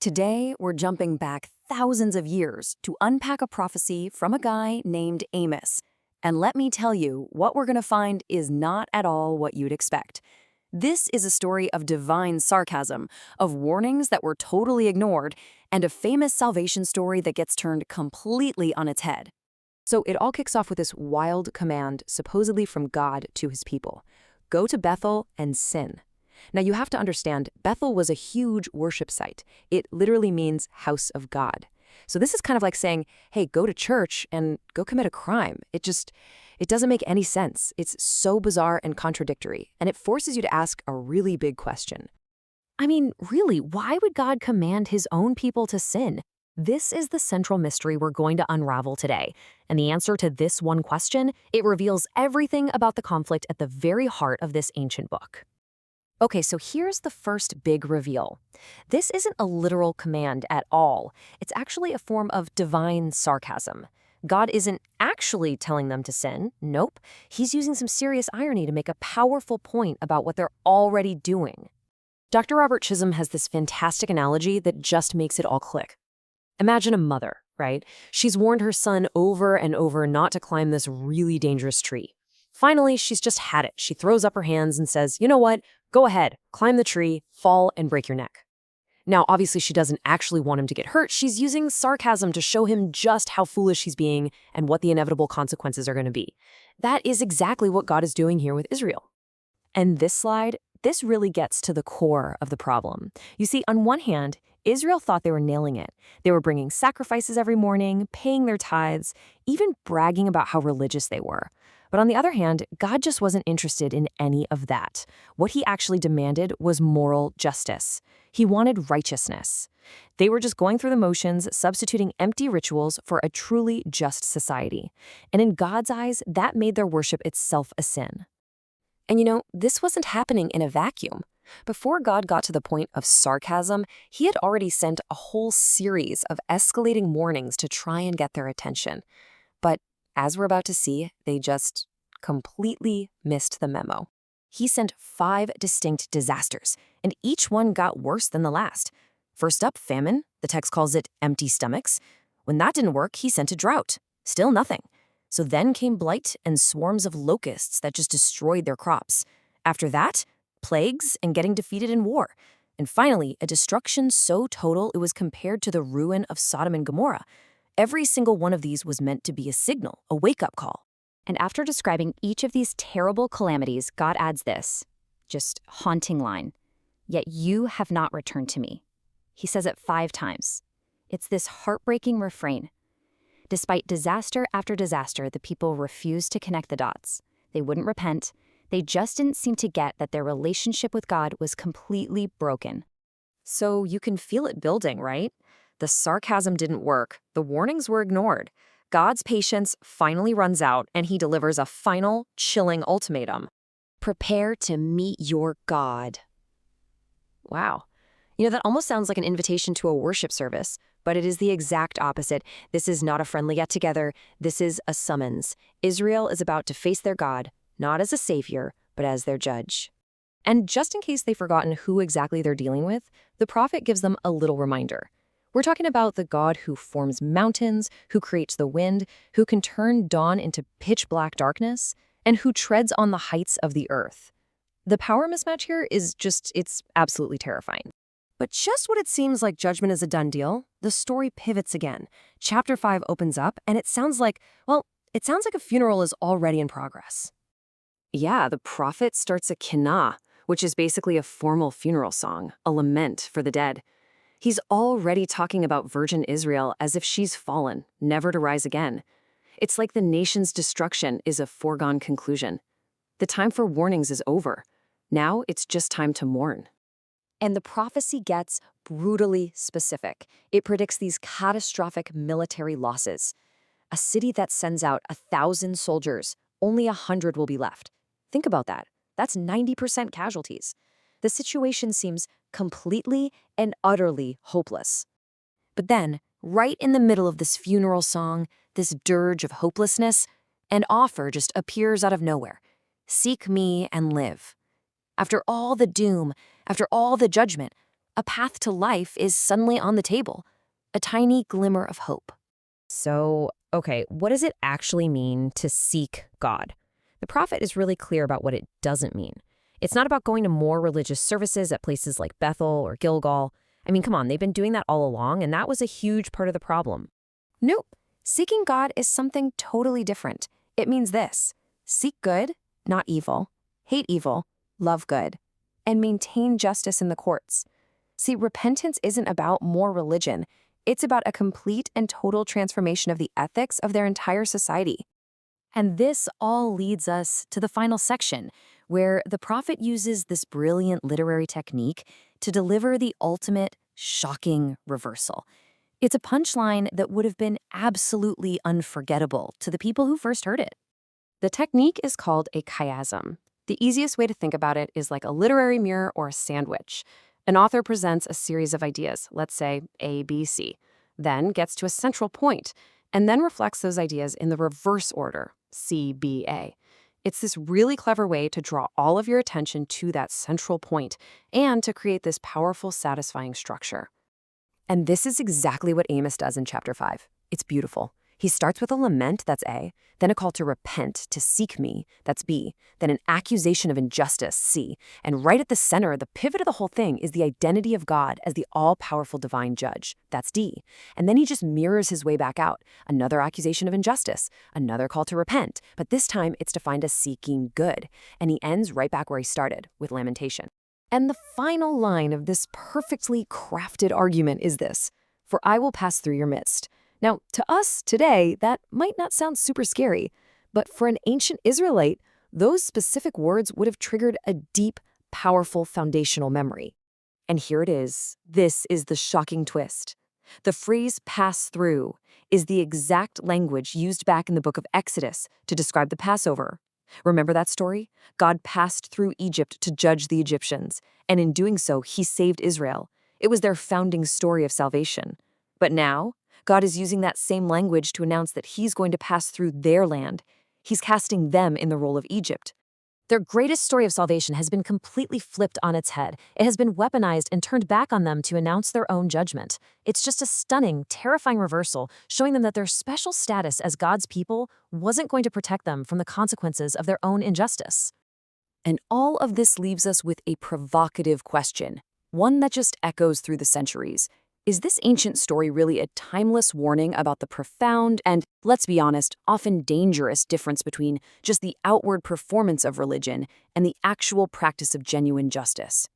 Today, we're jumping back thousands of years to unpack a prophecy from a guy named Amos. And let me tell you, what we're going to find is not at all what you'd expect. This is a story of divine sarcasm, of warnings that were totally ignored, and a famous salvation story that gets turned completely on its head. So it all kicks off with this wild command, supposedly from God to his people. Go to Bethel and sin. Now you have to understand, Bethel was a huge worship site. It literally means house of God. So this is kind of like saying, hey, go to church and go commit a crime. It doesn't make any sense. It's so bizarre and contradictory, and it forces you to ask a really big question. I mean, really, why would God command his own people to sin? This is the central mystery we're going to unravel today. And the answer to this one question, it reveals everything about the conflict at the very heart of this ancient book. Okay, so here's the first big reveal. This isn't a literal command at all. It's actually a form of divine sarcasm. God isn't actually telling them to sin. Nope. He's using some serious irony to make a powerful point about what they're already doing. Dr. Robert Chisholm has this fantastic analogy that just makes it all click. Imagine a mother, right? She's warned her son over and over not to climb this really dangerous tree. Finally, she's just had it. She throws up her hands and says, you know what? Go ahead, climb the tree, fall, and break your neck. Now, obviously, she doesn't actually want him to get hurt. She's using sarcasm to show him just how foolish he's being and what the inevitable consequences are going to be. That is exactly what God is doing here with Israel. And this slide, this really gets to the core of the problem. You see, on one hand, Israel thought they were nailing it. They were bringing sacrifices every morning, paying their tithes, even bragging about how religious they were. But on the other hand, God just wasn't interested in any of that. What he actually demanded was moral justice. He wanted righteousness. They were just going through the motions, substituting empty rituals for a truly just society. And in God's eyes, that made their worship itself a sin. And you know, this wasn't happening in a vacuum. Before God got to the point of sarcasm, he had already sent a whole series of escalating warnings to try and get their attention. But as we're about to see, they just completely missed the memo. He sent 5 distinct disasters, and each one got worse than the last. First up, famine. The text calls it empty stomachs. When that didn't work, he sent a drought. Still nothing. So then came blight and swarms of locusts that just destroyed their crops. After that, plagues and getting defeated in war. And finally, a destruction so total it was compared to the ruin of Sodom and Gomorrah. Every single one of these was meant to be a signal, a wake-up call. And after describing each of these terrible calamities, God adds this, just haunting line. Yet you have not returned to me. He says it 5 times. It's this heartbreaking refrain. Despite disaster after disaster, the people refused to connect the dots. They wouldn't repent. They just didn't seem to get that their relationship with God was completely broken. So you can feel it building, right? The sarcasm didn't work. The warnings were ignored. God's patience finally runs out, and he delivers a final, chilling ultimatum. Prepare to meet your God. Wow. You know, that almost sounds like an invitation to a worship service, but it is the exact opposite. This is not a friendly get-together. This is a summons. Israel is about to face their God, not as a savior, but as their judge. And just in case they've forgotten who exactly they're dealing with, the prophet gives them a little reminder. We're talking about the God who forms mountains, who creates the wind, who can turn dawn into pitch-black darkness, and who treads on the heights of the earth. The power mismatch here is it's absolutely terrifying. But just when it seems like judgment is a done deal, the story pivots again. Chapter 5 opens up, and it sounds like a funeral is already in progress. Yeah, the prophet starts a kinah, which is basically a formal funeral song, a lament for the dead. He's already talking about virgin Israel as if she's fallen, never to rise again. It's like the nation's destruction is a foregone conclusion. The time for warnings is over. Now it's just time to mourn. And the prophecy gets brutally specific. It predicts these catastrophic military losses. A city that sends out 1,000 soldiers, only 100 will be left. Think about that. That's 90% casualties. The situation seems completely and utterly hopeless. But then, right in the middle of this funeral song, this dirge of hopelessness, an offer just appears out of nowhere. Seek me and live. After all the doom, after all the judgment, A path to life is suddenly on the table, a tiny glimmer of hope. So, okay, what does it actually mean to seek God? The prophet is really clear about what it doesn't mean. It's not about going to more religious services at places like Bethel or Gilgal. I mean, come on, they've been doing that all along, and that was a huge part of the problem. Nope. Seeking God is something totally different. It means this: seek good, not evil, hate evil, love good, and maintain justice in the courts. See, repentance isn't about more religion. It's about a complete and total transformation of the ethics of their entire society. And this all leads us to the final section, where the prophet uses this brilliant literary technique to deliver the ultimate, shocking reversal. It's a punchline that would have been absolutely unforgettable to the people who first heard it. The technique is called a chiasm. The easiest way to think about it is like a literary mirror or a sandwich. An author presents a series of ideas, let's say A, B, C, then gets to a central point, and then reflects those ideas in the reverse order, C, B, A. It's this really clever way to draw all of your attention to that central point and to create this powerful, satisfying structure. And this is exactly what Amos does in chapter 5. It's beautiful. He starts with a lament, that's A, then a call to repent, to seek me, that's B, then an accusation of injustice, C, and right at the center, the pivot of the whole thing is the identity of God as the all-powerful divine judge, that's D. And then he just mirrors his way back out, another accusation of injustice, another call to repent, but this time it's defined as seeking good, and he ends right back where he started, with lamentation. And the final line of this perfectly crafted argument is this: for I will pass through your midst. Now, to us today, that might not sound super scary, but for an ancient Israelite, those specific words would have triggered a deep, powerful foundational memory. And here it is. This is the shocking twist. The phrase pass through is the exact language used back in the book of Exodus to describe the Passover. Remember that story? God passed through Egypt to judge the Egyptians, and in doing so, he saved Israel. It was their founding story of salvation. But now, God is using that same language to announce that he's going to pass through their land. He's casting them in the role of Egypt. Their greatest story of salvation has been completely flipped on its head. It has been weaponized and turned back on them to announce their own judgment. It's just a stunning, terrifying reversal, showing them that their special status as God's people wasn't going to protect them from the consequences of their own injustice. And all of this leaves us with a provocative question, one that just echoes through the centuries. Is this ancient story really a timeless warning about the profound and, let's be honest, often dangerous difference between just the outward performance of religion and the actual practice of genuine justice?